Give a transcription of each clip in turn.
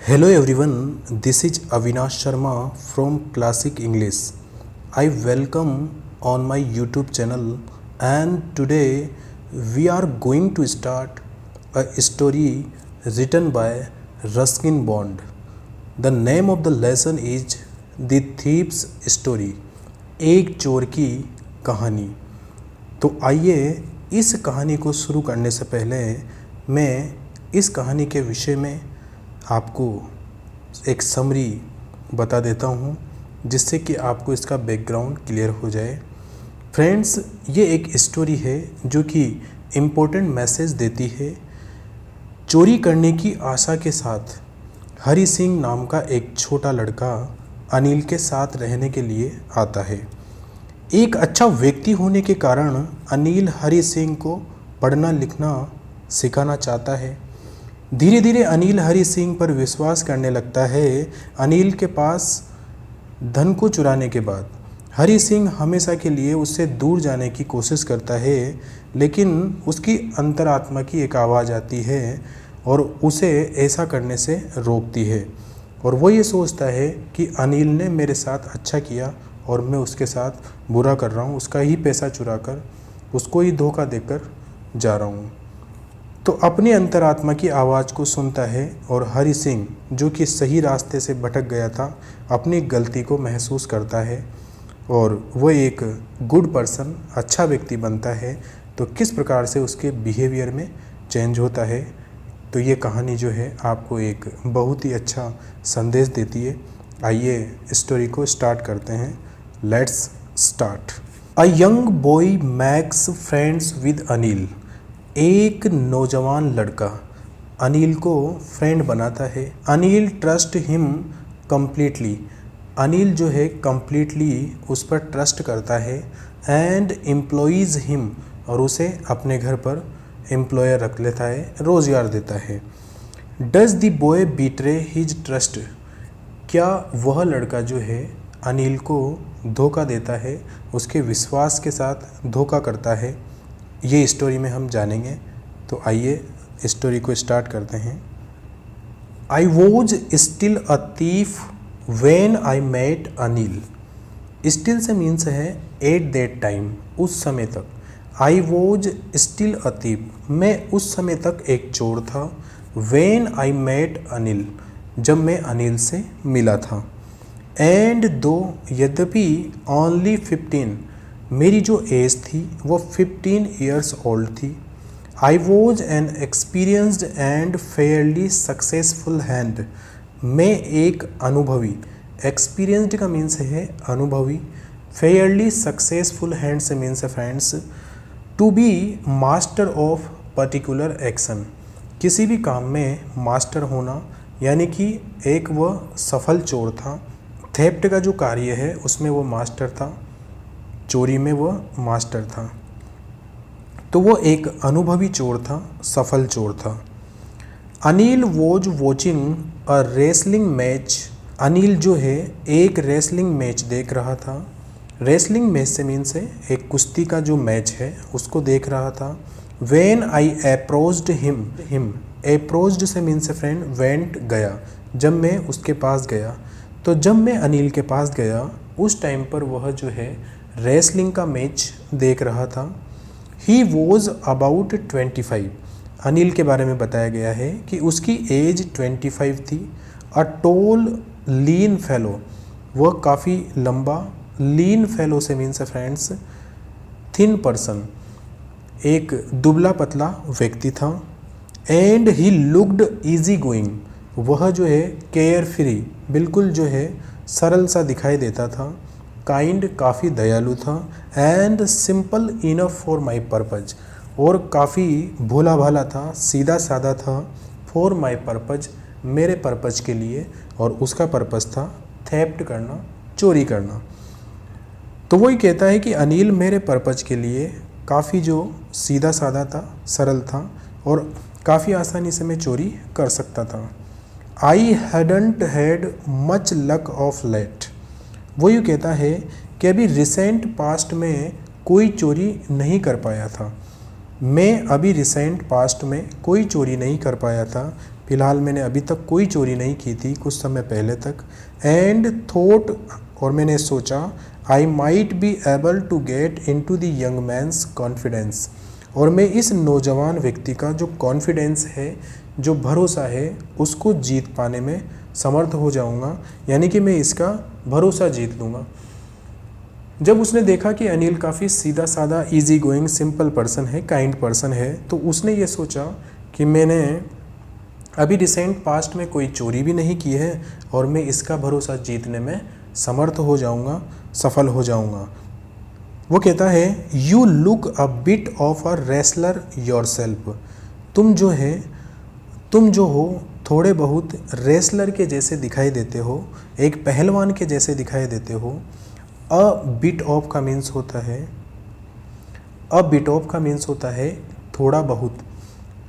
Hello everyone, this is Avinash Sharma from Classic English. I welcome on my YouTube channel, and today we are going to start a story written by Ruskin Bond. The name of the lesson is The Thief's Story, एक चोर की कहानी। तो आइए इस कहानी को शुरू करने से पहले मैं इस कहानी के विषय में आपको एक समरी बता देता हूँ, जिससे कि आपको इसका बैकग्राउंड क्लियर हो जाए। फ्रेंड्स, ये एक स्टोरी है जो कि इम्पोर्टेंट मैसेज देती है। चोरी करने की आशा के साथ हरि सिंह नाम का एक छोटा लड़का अनिल के साथ रहने के लिए आता है। एक अच्छा व्यक्ति होने के कारण अनिल हरि सिंह को पढ़ना लिखना सिखाना चाहता है। धीरे धीरे अनिल हरि सिंह पर विश्वास करने लगता है। अनिल के पास धन को चुराने के बाद हरि सिंह हमेशा के लिए उससे दूर जाने की कोशिश करता है, लेकिन उसकी अंतरात्मा की एक आवाज़ आती है और उसे ऐसा करने से रोकती है। और वो ये सोचता है कि अनिल ने मेरे साथ अच्छा किया और मैं उसके साथ बुरा कर रहा हूँ, उसका ही पैसा चुरा कर उसको ही धोखा देकर जा रहा हूँ। तो अपनी अंतरात्मा की आवाज़ को सुनता है और हरि सिंह, जो कि सही रास्ते से भटक गया था, अपनी गलती को महसूस करता है और वो एक गुड पर्सन, अच्छा व्यक्ति बनता है। तो किस प्रकार से उसके बिहेवियर में चेंज होता है, तो ये कहानी जो है आपको एक बहुत ही अच्छा संदेश देती है। आइए स्टोरी को स्टार्ट करते हैं। Let's start. A young boy makes friends with Anil. एक नौजवान लड़का अनिल को फ्रेंड बनाता है। Anil trust him completely. Anil जो है कम्प्लीटली उस पर ट्रस्ट करता है। एंड एम्प्लॉयज़ हिम, और उसे अपने घर पर एम्प्लॉयर रख लेता है, रोज़गार देता है। Does the boy betray his trust. क्या वह लड़का जो है अनिल को धोखा देता है, उसके विश्वास के साथ धोखा करता है, ये स्टोरी में हम जानेंगे। तो आइए स्टोरी को स्टार्ट करते हैं। I was still a thief when I met Anil. Still से मीन्स है एट दैट टाइम, उस समय तक। आई वॉज स्टिल अ थीफ, मैं उस समय तक एक चोर था। व्हेन आई मेट अनिल, जब मैं अनिल से मिला था। एंड दो, यद्यपि ओनली 15, मेरी जो एज थी वो 15 ईयर्स ओल्ड थी। I was an experienced and fairly successful hand, मैं एक अनुभवी, एक्सपीरियंस्ड का मीन्स है अनुभवी, फेयरली सक्सेसफुल हैंड से मीन्स है friends to be master of particular action, किसी भी काम में मास्टर होना, यानी कि एक वह सफल चोर था। थेफ्ट का जो कार्य है उसमें वो मास्टर था, चोरी में वह मास्टर था। तो वो एक अनुभवी चोर था, सफल चोर था। Anil was watching a wrestling match. Anil जो है एक रेसलिंग मैच देख रहा था। रेसलिंग मैच से मीन्स है एक कुश्ती का जो मैच है उसको देख रहा था। When I approached him, approached से मीन्स है फ्रेंड वेंट, गया, जब मैं उसके पास गया। तो जब मैं अनिल के पास गया उस टाइम पर वह जो है रेसलिंग का मैच देख रहा था। ही वॉज अबाउट 25, अनिल के बारे में बताया गया है कि उसकी एज 25 थी। अ टोल लीन फेलो, वह काफ़ी लंबा, लीन फेलो से मीन्स फ्रेंड्स थिन पर्सन, एक दुबला पतला व्यक्ति था। And he looked easy going, वह जो है केयर फ्री, बिल्कुल जो है सरल सा दिखाई देता था। काइंड, काफ़ी दयालु था। And simple enough for my purpose, और काफ़ी भोला भाला था, सीधा साधा था। फॉर माई पर्पज, मेरे पर्पज के लिए, और उसका पर्पज था थेफ्ट करना, चोरी करना। तो वही कहता है कि अनिल मेरे पर्पज के लिए काफ़ी जो सीधा साधा था, सरल था, और काफ़ी आसानी से मैं चोरी कर सकता था। I hadn't had much luck of late, वो यूँ कहता है कि अभी रिसेंट पास्ट में कोई चोरी नहीं कर पाया था। मैं अभी रिसेंट पास्ट में कोई चोरी नहीं कर पाया था। फ़िलहाल मैंने अभी तक कोई चोरी नहीं की थी कुछ समय पहले तक। एंड थॉट, और मैंने सोचा, I might be able to get into the young man's confidence, और मैं इस नौजवान व्यक्ति का जो कॉन्फिडेंस है, जो भरोसा है, उसको जीत पाने में समर्थ हो जाऊंगा, यानी कि मैं इसका भरोसा जीत लूँगा। जब उसने देखा कि अनिल काफ़ी सीधा साधा, इजी गोइंग, सिंपल पर्सन है, काइंड पर्सन है, तो उसने ये सोचा कि मैंने अभी रिसेंट पास्ट में कोई चोरी भी नहीं की है और मैं इसका भरोसा जीतने में समर्थ हो जाऊंगा, सफल हो जाऊंगा। वो कहता है, you look a bit of a wrestler yourself, तुम जो हो थोड़े बहुत रेसलर के जैसे दिखाई देते हो, एक पहलवान के जैसे दिखाई देते हो। अ बिट ऑफ का मीन्स होता है थोड़ा बहुत,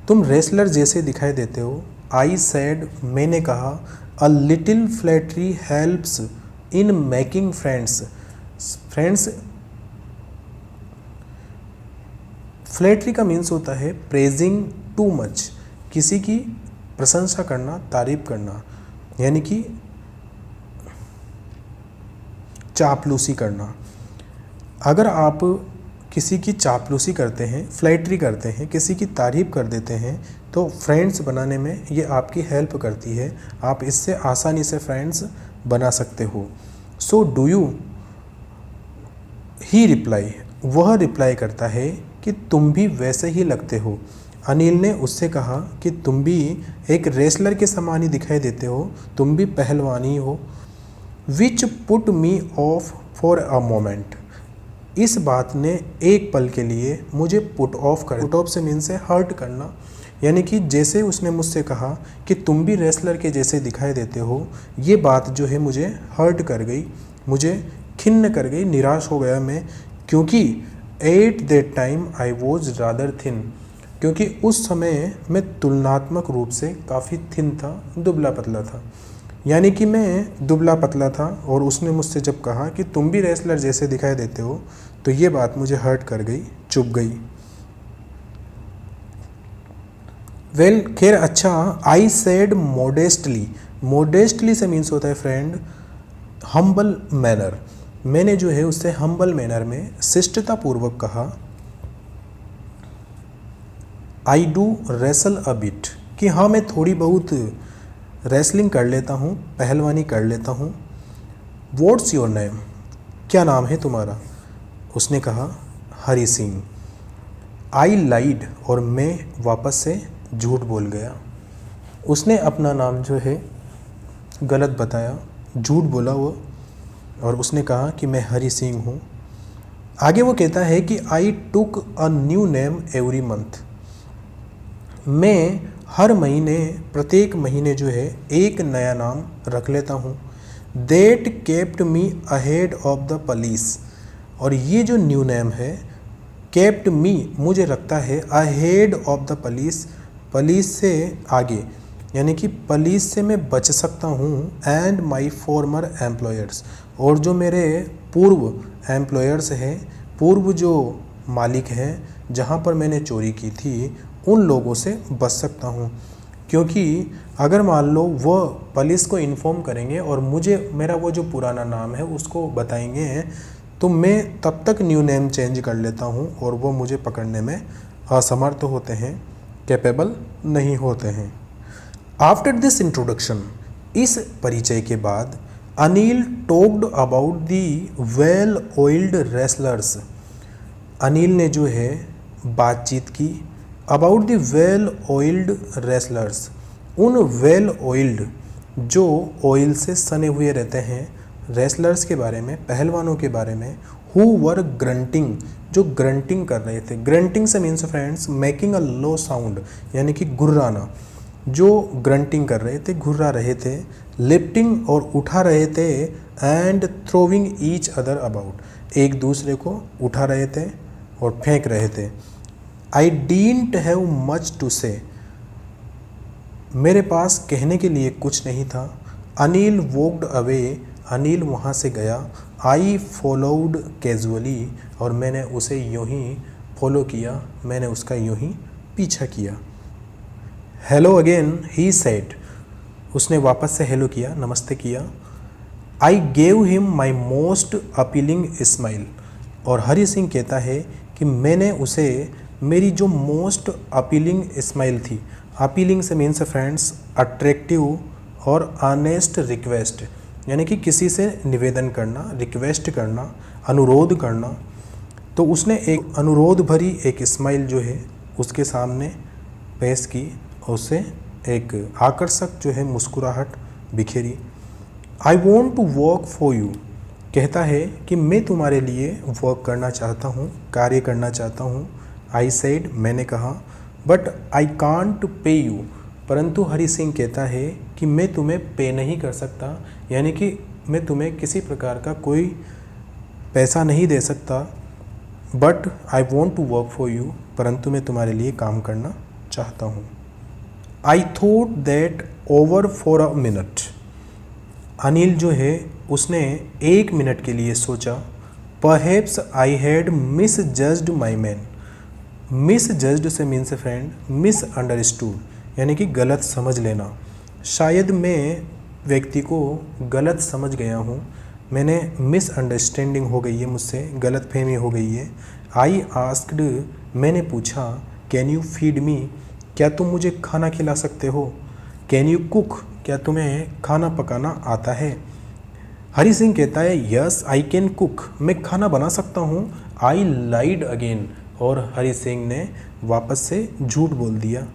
तुम रेसलर जैसे दिखाई देते हो। आई सेड, मैंने कहा, a little flattery helps in making friends. Flattery का मीन्स होता है प्रेजिंग टू मच, किसी की प्रशंसा करना, तारीफ करना, यानी कि चापलूसी करना। अगर आप किसी की चापलूसी करते हैं, फ्लैटरी करते हैं, किसी की तारीफ कर देते हैं, तो फ्रेंड्स बनाने में ये आपकी हेल्प करती है। आप इससे आसानी से फ्रेंड्स बना सकते हो। So do you, he reply, वह रिप्लाई करता है कि तुम भी वैसे ही लगते हो। अनिल ने उससे कहा कि तुम भी एक रेसलर के समान ही दिखाई देते हो, तुम भी पहलवानी हो। Which put me of for a moment, इस बात ने एक पल के लिए मुझे पुट ऑफ से मीन से हर्ट करना, यानी कि जैसे उसने मुझसे कहा कि तुम भी रेसलर के जैसे दिखाई देते हो, ये बात जो है मुझे हर्ट कर गई, मुझे खिन्न कर गई, निराश हो गया मैं, क्योंकि eight that time I was rather thin, क्योंकि उस समय मैं तुलनात्मक रूप से काफ़ी थिन था, दुबला पतला था, यानी कि मैं दुबला पतला था। और उसने मुझसे जब कहा कि तुम भी रेसलर जैसे दिखाई देते हो, तो ये बात मुझे हर्ट कर गई, चुभ गई। वेल, खैर अच्छा, आई सेड मोडेस्टली, मोडेस्टली से मीन्स होता है फ्रेंड हम्बल मैनर। मैंने जो है उससे हम्बल मैनर में शिष्टतापूर्वक कहा, I do wrestle a bit, कि हाँ मैं थोड़ी बहुत रेसलिंग कर लेता हूँ, पहलवानी कर लेता हूँ। व्हाट्स योर नेम, क्या नाम है तुम्हारा? उसने कहा, हरी सिंह। आई लाइड, और मैं वापस से झूठ बोल गया। उसने अपना नाम जो है गलत बताया, झूठ बोला वो, और उसने कहा कि मैं हरी सिंह हूँ। आगे वो कहता है कि I took a new name every month, मैं हर महीने, प्रत्येक महीने जो है एक नया नाम रख लेता हूँ। That kept me ahead of the police, और ये जो न्यू नेम है, केप्ट मी, मुझे रखता है ahead of the police, police से आगे, यानी कि पुलिस से मैं बच सकता हूँ। एंड माई फॉर्मर एम्प्लॉयर्स, और जो मेरे पूर्व एम्प्लॉयर्स हैं, पूर्व जो मालिक हैं, जहाँ पर मैंने चोरी की थी, उन लोगों से बच सकता हूँ। क्योंकि अगर मान लो वो पुलिस को इन्फॉर्म करेंगे और मुझे मेरा वो जो पुराना नाम है उसको बताएंगे, तो मैं तब तक न्यू नेम चेंज कर लेता हूँ और वो मुझे पकड़ने में असमर्थ होते हैं, कैपेबल नहीं होते हैं। आफ्टर दिस इंट्रोडक्शन, इस परिचय के बाद, Anil talked about the well oiled wrestlers, Anil ने जो है बातचीत की about the well oiled wrestlers, उन वेल ऑयल्ड जो ऑयल से सने हुए रहते हैं रेसलर्स के बारे में, पहलवानों के बारे में। हु वर ग्रंटिंग, जो ग्रंटिंग कर रहे थे। ग्रंटिंग से means friends making a low sound, यानी कि गुर्राना, जो ग्रंटिंग कर रहे थे, घुर्रा रहे थे। लिफ्टिंग, और उठा रहे थे। And throwing each other about, एक दूसरे को उठा रहे थे और फेंक रहे थे। आई डींट हैव मच टू से, मेरे पास कहने के लिए कुछ नहीं था। अनिल वॉक्ड अवे, अनिल वहाँ से गया। आई फॉलोड कैजुअली, और मैंने उसे यूँ ही फॉलो किया, मैंने उसका यूँ ही पीछा किया। हेलो अगेन ही सेड, उसने वापस से हेलो किया, नमस्ते किया। I gave him my most appealing smile, और हरि सिंह कहता है कि मैंने उसे मेरी जो मोस्ट अपीलिंग स्माइल थी, अपीलिंग से मीन्स फ्रेंड्स अट्रैक्टिव और ऑनेस्ट रिक्वेस्ट, यानी कि किसी से निवेदन करना, रिक्वेस्ट करना, अनुरोध करना। तो उसने एक अनुरोध भरी एक स्माइल जो है उसके सामने पेश की और उससे एक आकर्षक जो है मुस्कुराहट बिखेरी। I want to work for you, कहता है कि मैं तुम्हारे लिए वर्क करना चाहता हूँ, कार्य करना चाहता हूँ। आई सेड, मैंने कहा। But I can't pay you, परंतु हरि सिंह कहता है कि मैं तुम्हें पे नहीं कर सकता, यानी कि मैं तुम्हें किसी प्रकार का कोई पैसा नहीं दे सकता। But I want to work for you, परंतु मैं तुम्हारे लिए काम करना चाहता हूँ। I thought that over for a minute, Anil जो है उसने 1 मिनट के लिए सोचा। Perhaps I had misjudged my man, misjudged से मीन्स फ्रेंड मिस अंडरस्टूड, यानी कि गलत समझ लेना। शायद मैं व्यक्ति को गलत समझ गया हूँ, मैंने मिसअंडरस्टैंडिंग हो गई है, मुझसे गलत फहमी हो गई है। आई आस्क्ड, मैंने पूछा। कैन यू फीड मी, क्या तुम मुझे खाना खिला सकते हो। कैन यू कुक, क्या तुम्हें खाना पकाना आता है। हरि सिंह कहता है यस आई कैन कुक, मैं खाना बना सकता हूँ। आई लाइड अगेन, और हरि सिंह ने वापस से झूठ बोल दिया।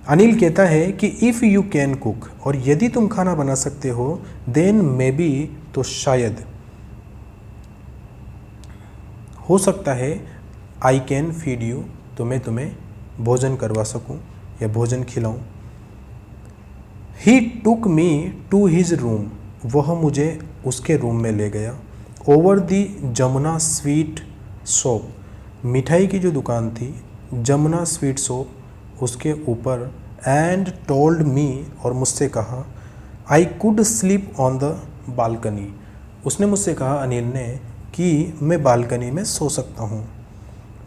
अनिल कहता है कि इफ़ यू कैन कुक, और यदि तुम खाना बना सकते हो, देन मे बी, तो शायद, हो सकता है, आई कैन फीड यू, तो मैं तुम्हें भोजन करवा सकूं या भोजन खिलाऊं। ही टुक मी टू हिज रूम, वह मुझे उसके रूम में ले गया। Over the Jamuna sweet shop, मिठाई की जो दुकान थी जमुना स्वीट शॉप उसके ऊपर। एंड टोल्ड मी, और मुझसे कहा। I could sleep on the balcony, उसने मुझसे कहा अनिल ने कि मैं बालकनी में सो सकता हूँ।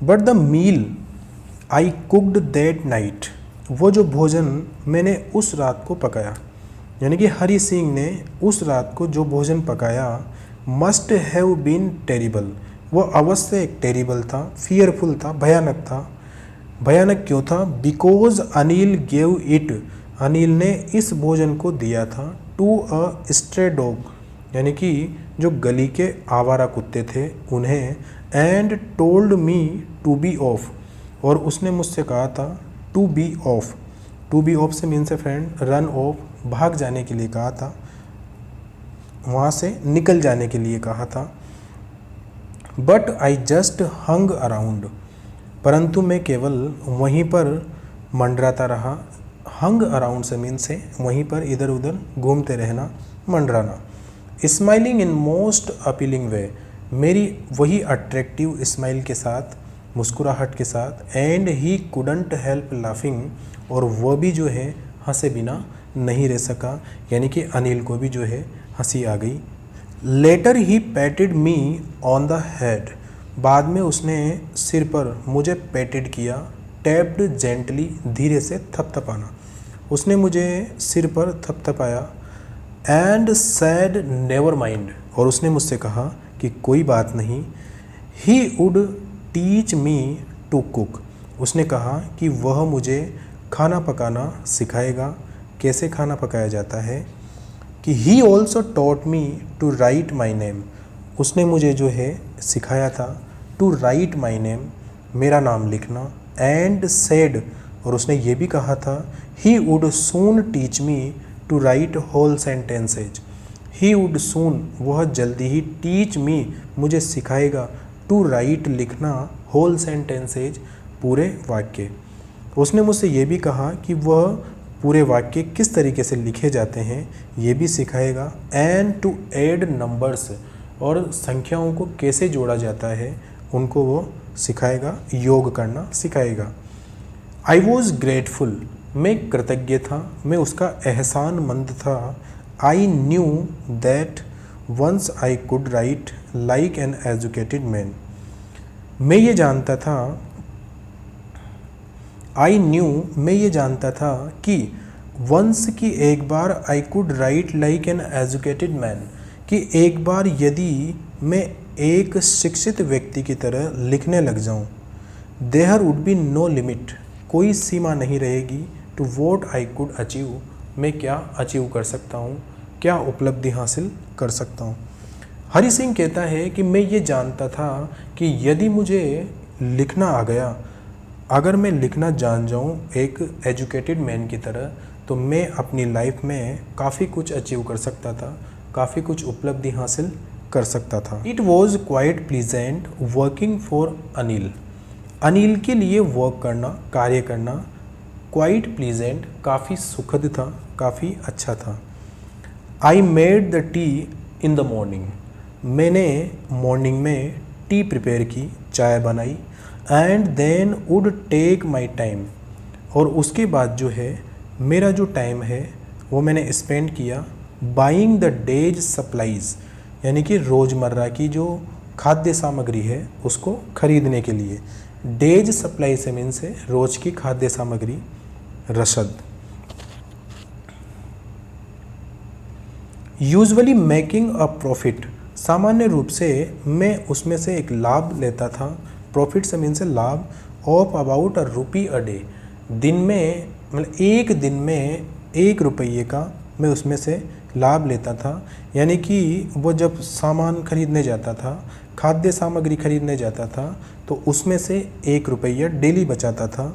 But the meal I cooked that night, वो जो भोजन मैंने उस रात को पकाया, यानी कि हरि सिंह ने उस रात को जो भोजन पकाया, मस्ट हैव बीन टेरिबल, वो अवश्य एक टेरिबल था, फियरफुल था, भयानक था। भयानक क्यों था। Because Anil gave it, Anil ने इस भोजन को दिया था टू अ स्ट्रे डॉग, यानी कि जो गली के आवारा कुत्ते थे उन्हें। And told me to be off, और उसने मुझसे कहा था to be off. To be off से means a friend run off, भाग जाने के लिए कहा था, वहाँ से निकल जाने के लिए कहा था। But I just hung around, परंतु मैं केवल वहीं पर मंडराता रहा। हंग अराउंड से मीन से वहीं पर इधर उधर घूमते रहना, मंडराना। स्माइलिंग इन मोस्ट अपीलिंग वे, मेरी वही अट्रैक्टिव स्माइल के साथ, मुस्कुराहट के साथ। And he couldn't help laughing, और वह भी जो है हंसे बिना नहीं रह सका, यानी कि अनिल को भी जो है हंसी आ गई। Later he patted me on the head, बाद में उसने सिर पर मुझे पैटेड किया। टैप्ड जेंटली, धीरे से थपथपाना, उसने मुझे सिर पर थपथपाया। एंड सैड नेवर माइंड, और उसने मुझसे कहा कि कोई बात नहीं। He would teach me to cook, उसने कहा कि वह मुझे खाना पकाना सिखाएगा, कैसे खाना पकाया जाता है। कि he also taught me to write my name, उसने मुझे जो है सिखाया था टू राइट माई नेम, मेरा नाम लिखना। एंड सेड, और उसने ये भी कहा था he would soon teach me to write whole sentences. He would soon, वह जल्दी ही, टीच मी, मुझे सिखाएगा, टू राइट, लिखना, होल सेंटेंसेज, पूरे वाक्य। उसने मुझसे ये भी कहा कि वह पूरे वाक्य किस तरीके से लिखे जाते हैं ये भी सिखाएगा। एंड टू ऐड नंबर्स, और संख्याओं को कैसे जोड़ा जाता है उनको वो सिखाएगा, योग करना सिखाएगा। आई वॉज ग्रेटफुल, मैं कृतज्ञ था, मैं उसका एहसानमंद था। I knew that once I could write like an educated man, मैं ये जानता था आई न्यू, मैं ये जानता था कि वंस कि एक बार I could write like an educated man, कि एक बार यदि मैं एक शिक्षित व्यक्ति की तरह लिखने लग जाऊं, there would be no limit, कोई सीमा नहीं रहेगी, to what I could achieve, मैं क्या अचीव कर सकता हूँ, क्या उपलब्धि हासिल कर सकता हूँ। हरि सिंह कहता है कि मैं ये जानता था कि यदि मुझे लिखना आ गया, अगर मैं लिखना जान जाऊँ एक एजुकेटेड मैन की तरह, तो मैं अपनी लाइफ में काफ़ी कुछ अचीव कर सकता था, काफ़ी कुछ उपलब्धि हासिल कर सकता था। It was quite pleasant working for Anil, Anil के लिए वर्क करना, कार्य करना क्वाइट प्लीजेंट, काफ़ी सुखद था, काफ़ी अच्छा था। I made the tea in the morning, मैंने मॉर्निंग में टी प्रिपेयर की, चाय बनाई, and then would take my time, और उसके बाद जो है मेरा जो टाइम है वो मैंने स्पेंड किया बाइंग द डेज सप्लाईज, यानी कि रोज़मर्रा की जो खाद्य सामग्री है उसको खरीदने के लिए। डेज सप्लाई से मीन से रोज़ की खाद्य सामग्री, रसद। यूजुअली मेकिंग अ प्रॉफिट, सामान्य रूप से मैं उसमें से एक लाभ लेता था, प्रॉफिट से मीन से लाभ, ऑफ अबाउट ₹1 दिन में, मतलब एक दिन में ₹1 का मैं उसमें से लाभ लेता था। यानी कि वो जब सामान खरीदने जाता था, खाद्य सामग्री खरीदने जाता था, तो उसमें से ₹1 डेली बचाता था।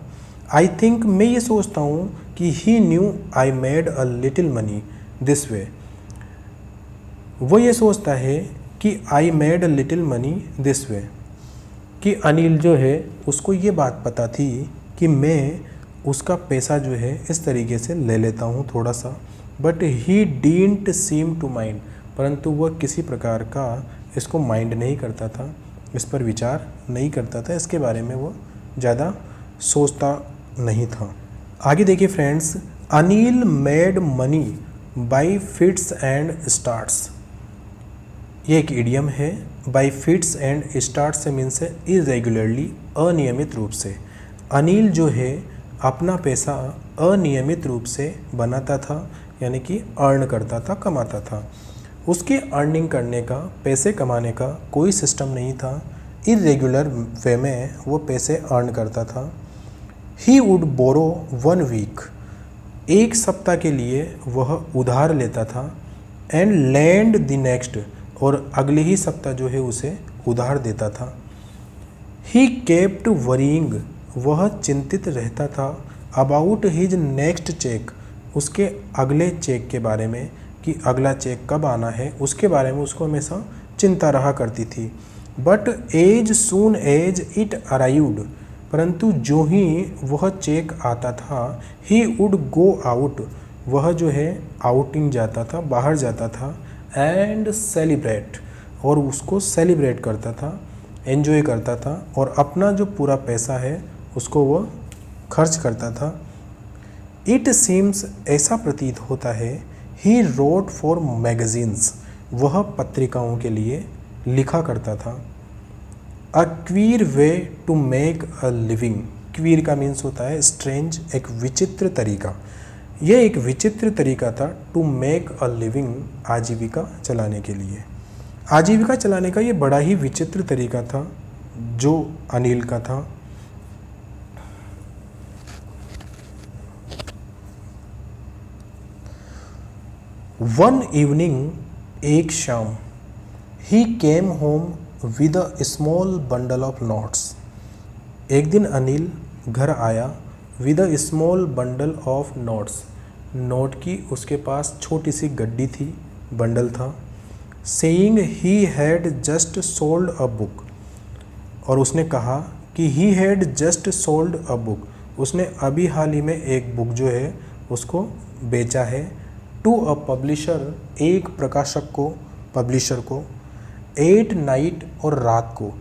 आई थिंक, मैं ये सोचता हूँ कि he knew I made a little money this way, वो ये सोचता है कि I made a little money this way, कि अनिल जो है उसको ये बात पता थी कि मैं उसका पैसा जो है इस तरीके से ले लेता हूँ थोड़ा सा, but he didn't seem to mind, परंतु वह किसी प्रकार का इसको माइंड नहीं करता था, इस पर विचार नहीं करता था, इसके बारे में वो ज़्यादा सोचता नहीं था। आगे देखिए friends, Anil made money by fits and starts, ये एक इडियम है। बाय फिट्स एंड स्टार्ट्स से मीन्स है इरेगुलरली, अनियमित रूप से। अनिल जो है अपना पैसा अनियमित रूप से बनाता था, यानी कि अर्न करता था, कमाता था। उसके अर्निंग करने का, पैसे कमाने का कोई सिस्टम नहीं था, इरेगुलर वे में वो पैसे अर्न करता था। ही वुड बोरो 1 वीक, एक सप्ताह के लिए वह उधार लेता था, एंड लैंड द नेक्स्ट, और अगले ही सप्ताह जो है उसे उधार देता था। ही केप्ट वरीइंग, वह चिंतित रहता था, अबाउट हिज नेक्स्ट चेक, उसके अगले चेक के बारे में, कि अगला चेक कब आना है, उसके बारे में उसको हमेशा चिंता रहा करती थी। But as soon as it arrived, परंतु जो ही वह चेक आता था, ही वुड गो आउट, वह जो है आउटिंग जाता था, बाहर जाता था, एंड सेलिब्रेट, और उसको सेलिब्रेट करता था, एंजॉय करता था, और अपना जो पूरा पैसा है उसको वह खर्च करता था। इट सीम्स, ऐसा प्रतीत होता है, ही रोट फॉर मैगजीन्स, वह पत्रिकाओं के लिए लिखा करता था। A queer way to make a living, queer का मीन्स होता है स्ट्रेंज, एक विचित्र तरीका। यह एक विचित्र तरीका था टू मेक अ लिविंग, आजीविका चलाने के लिए। आजीविका चलाने का ये बड़ा ही विचित्र तरीका था जो अनिल का था। वन इवनिंग, एक शाम, he came home with a small bundle of notes, एक दिन अनिल घर आया with a small bundle of notes, note की उसके पास छोटी सी गड्डी थी, बंडल था। Saying he had just sold a book, और उसने कहा कि he had just sold a book, उसने अभी हाल ही में एक बुक जो है उसको बेचा है। टू अ पब्लिशर, एक प्रकाशक को, पब्लिशर को। एट नाइट, और रात को।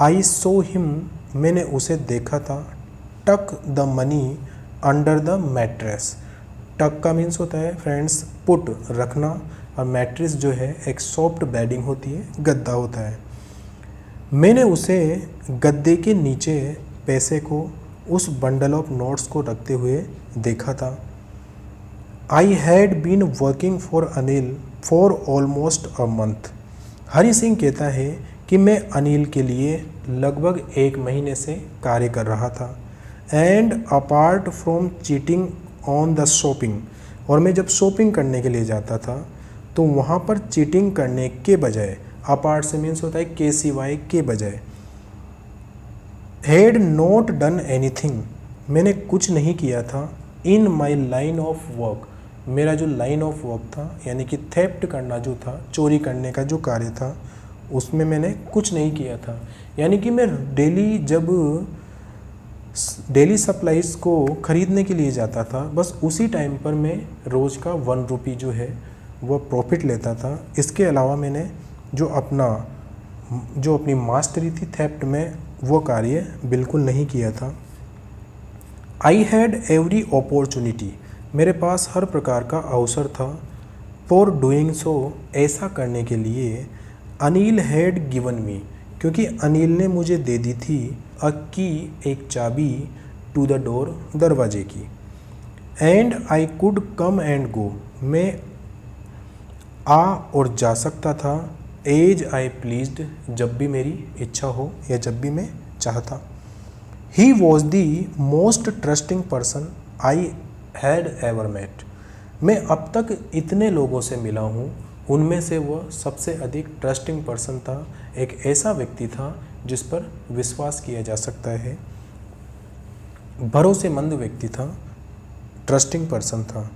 आई सो हिम, मैंने उसे देखा था। टक the money under the mattress, टक का मीन्स होता है फ्रेंड्स पुट, रखना, और मैट्रेस जो है एक सॉफ्ट बेडिंग होती है, गद्दा होता है। मैंने उसे गद्दे के नीचे पैसे को उस बंडल ऑफ नोट्स को रखते हुए देखा था। I had been working for Anil for almost a month. Hari Singh कहता है कि मैं अनिल के लिए लगभग 1 महीने से कार्य कर रहा था। And apart from cheating on the shopping, और मैं जब शॉपिंग करने के लिए जाता था तो वहाँ पर चीटिंग करने के बजाय, अपार्ट से मीन्स होता है के सिवाय, के बजाय, हैड नॉट डन एनीथिंग, मैंने कुछ नहीं किया था, इन माई लाइन ऑफ वर्क, मेरा जो लाइन ऑफ वर्क था यानी कि थेफ्ट करना जो था, चोरी करने का जो कार्य था, उसमें मैंने कुछ नहीं किया था। यानी कि मैं डेली सप्लाईज़ को ख़रीदने के लिए जाता था, बस उसी टाइम पर मैं रोज़ का 1 रुपी जो है वह प्रॉफिट लेता था। इसके अलावा मैंने जो अपनी मास्टरी थी थेफ्ट में, वो कार्य बिल्कुल नहीं किया था। आई हैड एवरी अपॉर्चुनिटी, मेरे पास हर प्रकार का अवसर था, फॉर डूइंग सो, ऐसा करने के लिए, अनिल हैड गिवन मी, क्योंकि अनिल ने मुझे दे दी थी, अ की, एक चाबी, टू द डोर, दरवाजे की। And I could come and go, मैं आ और जा सकता था, एज आई प्लीज्ड, जब भी मेरी इच्छा हो या जब भी मैं चाहता। He was the most trusting person I had ever met, मैं अब तक इतने लोगों से मिला हूँ, उनमें से वह सबसे अधिक ट्रस्टिंग पर्सन था, एक ऐसा व्यक्ति था जिस पर विश्वास किया जा सकता है, भरोसेमंद व्यक्ति था, ट्रस्टिंग पर्सन था।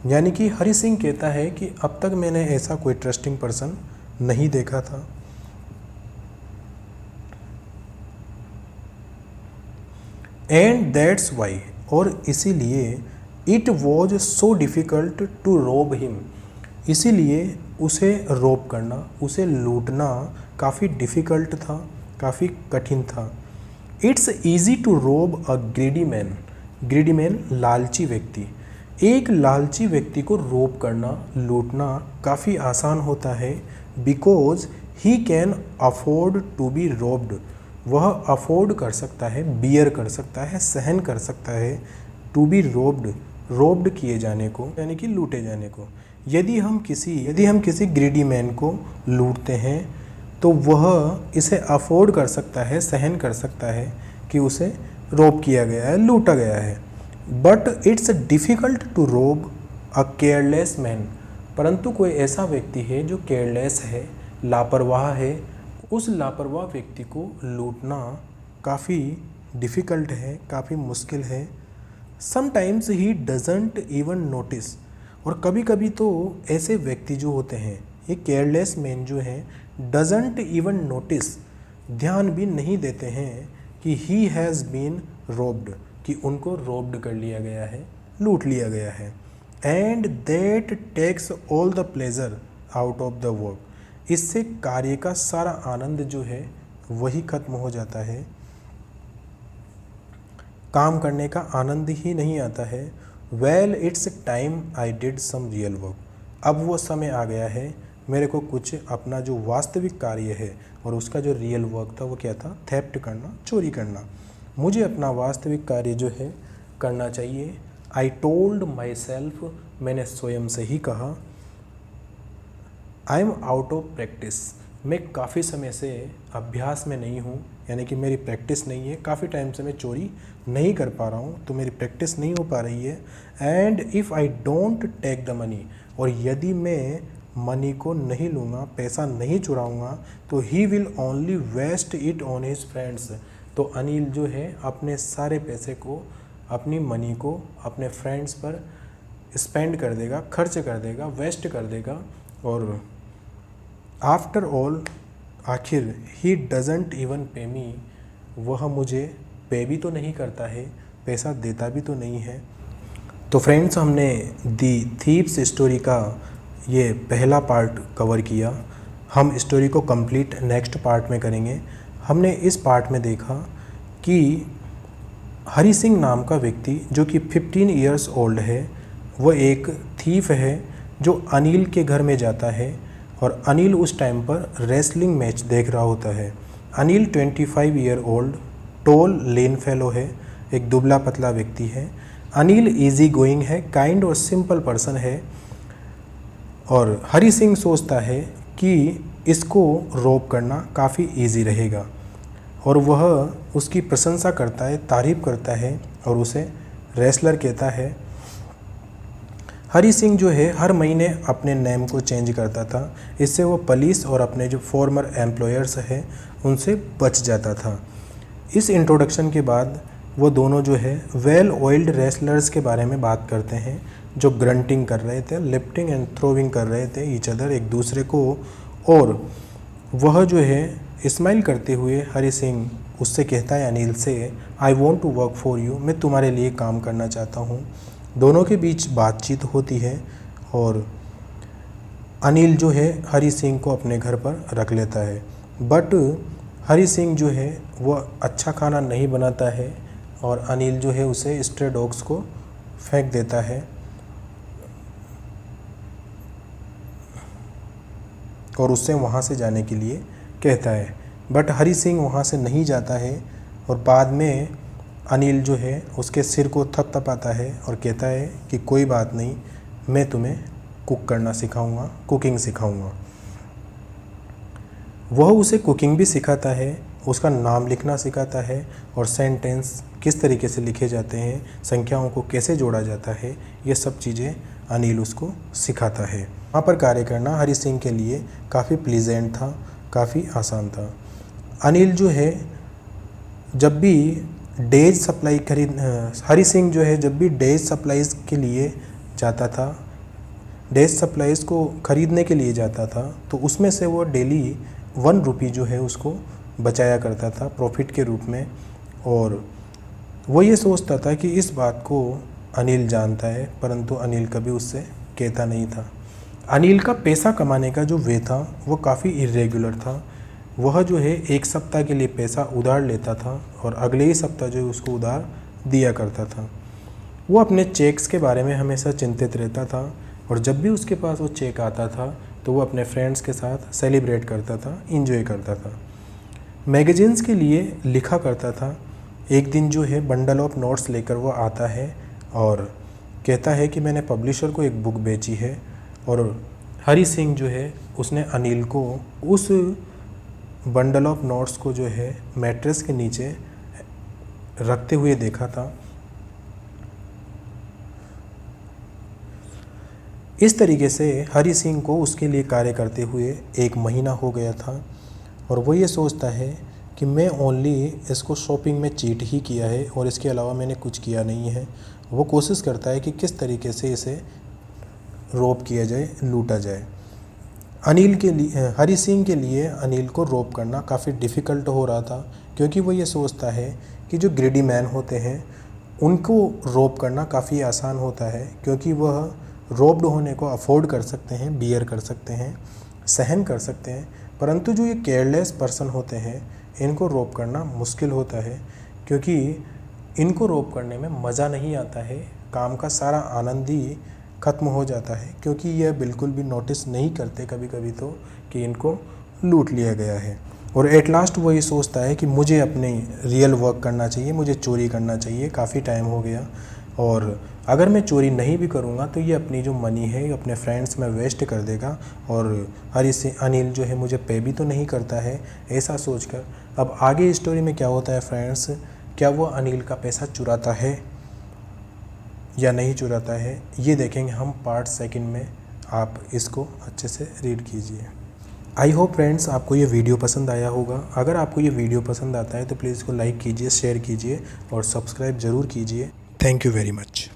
यानी कि हरि सिंह कहता है कि अब तक मैंने ऐसा कोई ट्रस्टिंग पर्सन नहीं देखा था। एंड दैट्स वाई, और इसीलिए, it was so difficult to rob him, इसीलिए उसे रोब करना, उसे लूटना काफ़ी डिफ़िकल्ट था, काफ़ी कठिन था। इट्स ईजी टू रोब a greedy man, greedy man लालची व्यक्ति, एक लालची व्यक्ति को रोब करना, लूटना काफ़ी आसान होता है, because he can afford to be robbed, वह अफोर्ड कर सकता है, बियर कर सकता है, सहन कर सकता है, टू बी रोब्ड, रोब्ड किए जाने को, यानी कि लूटे जाने को। यदि हम किसी ग्रीडी मैन को लूटते हैं तो वह इसे अफोर्ड कर सकता है, सहन कर सकता है कि उसे रोब किया गया है, लूटा गया है। बट इट्स डिफ़िकल्ट टू रोब अ केयरलेस मैन, परंतु कोई ऐसा व्यक्ति है जो केयरलेस है, लापरवाह है, उस लापरवाह व्यक्ति को लूटना काफ़ी डिफ़िकल्ट है, काफ़ी मुश्किल है। Sometimes he doesn't even notice, और कभी कभी तो ऐसे व्यक्ति जो होते हैं, ये केयरलेस मैन जो हैं, डजंट इवन नोटिस, ध्यान भी नहीं देते हैं कि ही हैज़ बीन रोब्ड, कि उनको रोब्ड कर लिया गया है, लूट लिया गया है। And that takes all the pleasure out of the work, इससे कार्य का सारा आनंद जो है वही खत्म हो जाता है, काम करने का आनंद ही नहीं आता है। Well it's time I did some real work, अब वो समय आ गया है, मेरे को कुछ अपना जो वास्तविक कार्य है, और उसका जो रियल वर्क था वो क्या था, थेफ्ट करना, चोरी करना, मुझे अपना वास्तविक कार्य जो है करना चाहिए। आई टोल्ड माई सेल्फ, मैंने स्वयं से ही कहा, I am out of practice, मैं काफ़ी समय से अभ्यास में नहीं हूँ, यानी कि मेरी प्रैक्टिस नहीं है, काफ़ी टाइम से मैं चोरी नहीं कर पा रहा हूँ, तो मेरी प्रैक्टिस नहीं हो पा रही है। And if I don't take the money, और यदि मैं मनी को नहीं लूँगा, पैसा नहीं चुराऊँगा, तो he will only waste it on his friends, तो अनिल जो है अपने सारे पैसे को, अपनी मनी को अपने फ्रेंड्स पर स्पेंड कर देगा, खर्च कर देगा, वेस्ट कर देगा। और आफ्टर ऑल, आखिर ही डजंट इवन पे मी, वह मुझे पे भी तो नहीं करता है, पैसा देता भी तो नहीं है। तो फ्रेंड्स, हमने दी थीव्स स्टोरी का ये पहला पार्ट कवर किया। हम स्टोरी को कंप्लीट नेक्स्ट पार्ट में करेंगे। हमने इस पार्ट में देखा कि हरि सिंह नाम का व्यक्ति जो कि 15 इयर्स ओल्ड है, वह एक थीफ है जो अनिल के घर में जाता है, और अनिल उस टाइम पर रेसलिंग मैच देख रहा होता है। अनिल 25 ईयर ओल्ड, टॉल, लेन फेलो है, एक दुबला पतला व्यक्ति है। अनिल इजी गोइंग है, काइंड और सिंपल पर्सन है। और हरी सिंह सोचता है कि इसको रोब करना काफ़ी इजी रहेगा और वह उसकी प्रशंसा करता है, तारीफ़ करता है और उसे रेसलर कहता है। हरी सिंह जो है हर महीने अपने नेम को चेंज करता था, इससे वो पुलिस और अपने जो फॉर्मर एम्प्लॉयर्स हैं उनसे बच जाता था। इस इंट्रोडक्शन के बाद वो दोनों जो है वेल ऑयल्ड रेसलर्स के बारे में बात करते हैं जो ग्रंटिंग कर रहे थे, लिफ्टिंग एंड थ्रोविंग कर रहे थे ईच अदर एक दूसरे को। और वह जो है स्माइल करते हुए हरी सिंह उससे कहता है अनिल से, I want to work for you, मैं तुम्हारे लिए काम करना चाहता हूँ। दोनों के बीच बातचीत होती है और अनिल जो है हरी सिंह को अपने घर पर रख लेता है। बट हरी सिंह जो है वो अच्छा खाना नहीं बनाता है और अनिल जो है उसे स्ट्रे डॉग्स को फेंक देता है और उससे वहाँ से जाने के लिए कहता है। बट हरी सिंह वहाँ से नहीं जाता है और बाद में अनिल जो है उसके सिर को थपथपाता है और कहता है कि कोई बात नहीं, मैं तुम्हें कुक करना सिखाऊंगा, कुकिंग सिखाऊंगा। वह उसे कुकिंग भी सिखाता है, उसका नाम लिखना सिखाता है और सेंटेंस किस तरीके से लिखे जाते हैं, संख्याओं को कैसे जोड़ा जाता है, ये सब चीज़ें अनिल उसको सिखाता है। वहाँ पर कार्य करना हरी सिंह के लिए काफ़ी प्लीजेंट था, काफ़ी आसान था। अनिल जो है जब भी डेज सप्लाई हरी सिंह जो है जब भी डेज सप्लाईज़ के लिए जाता था, डेज सप्लाईज़ को ख़रीदने के लिए जाता था, तो उसमें से वो डेली 1 रुपये जो है उसको बचाया करता था प्रॉफिट के रूप में। और वो ये सोचता था कि इस बात को अनिल जानता है, परंतु अनिल कभी उससे कहता नहीं था। अनिल का पैसा कमाने का जो वे था वो काफ़ी इरेगुलर था। वह जो है एक सप्ताह के लिए पैसा उधार लेता था और अगले ही सप्ताह जो है उसको उधार दिया करता था। वो अपने चेक्स के बारे में हमेशा चिंतित रहता था और जब भी उसके पास वो चेक आता था तो वो अपने फ्रेंड्स के साथ सेलिब्रेट करता था, इंजॉय करता था। मैगजीन्स के लिए लिखा करता था। एक दिन जो है बंडल ऑफ नोट्स लेकर वो आता है और कहता है कि मैंने पब्लिशर को एक बुक बेची है। और हरी सिंह जो है उसने अनिल को उस बंडल ऑफ नोट्स को जो है मैट्रेस के नीचे रखते हुए देखा था। इस तरीके से हरी सिंह को उसके लिए कार्य करते हुए 1 महीना हो गया था और वो ये सोचता है कि मैं ओनली इसको शॉपिंग में चीट ही किया है और इसके अलावा मैंने कुछ किया नहीं है। वो कोशिश करता है कि किस तरीके से इसे रोब किया जाए, लूटा जाए। अनिल के लिए हरी सिंह के लिए अनिल को रोब करना काफ़ी डिफ़िकल्ट हो रहा था, क्योंकि वो ये सोचता है कि जो ग्रीडी मैन होते हैं उनको रोब करना काफ़ी आसान होता है, क्योंकि वह रोब्ड होने को अफोर्ड कर सकते हैं, बियर कर सकते हैं, सहन कर सकते हैं। परंतु जो ये केयरलेस पर्सन होते हैं इनको रोब करना मुश्किल होता है, क्योंकि इनको रोब करने में मज़ा नहीं आता है, काम का सारा आनंद ही ख़त्म हो जाता है, क्योंकि यह बिल्कुल भी नोटिस नहीं करते कभी कभी तो कि इनको लूट लिया गया है। और एट लास्ट वो ये सोचता है कि मुझे अपने रियल वर्क करना चाहिए, मुझे चोरी करना चाहिए, काफ़ी टाइम हो गया और अगर मैं चोरी नहीं भी करूँगा तो ये अपनी जो मनी है ये अपने फ्रेंड्स में वेस्ट कर देगा और हरी सिंह अनिल जो है मुझे पे भी तो नहीं करता है, ऐसा सोचकर अब आगे स्टोरी में क्या होता है फ्रेंड्स, क्या वो अनिल का पैसा चुराता है या नहीं चुराता है, ये देखेंगे हम पार्ट 2 में। आप इसको अच्छे से रीड कीजिए। आई होप फ्रेंड्स आपको ये वीडियो पसंद आया होगा। अगर आपको ये वीडियो पसंद आता है तो प्लीज़ इसको लाइक कीजिए, शेयर कीजिए और सब्सक्राइब ज़रूर कीजिए। Thank you very much.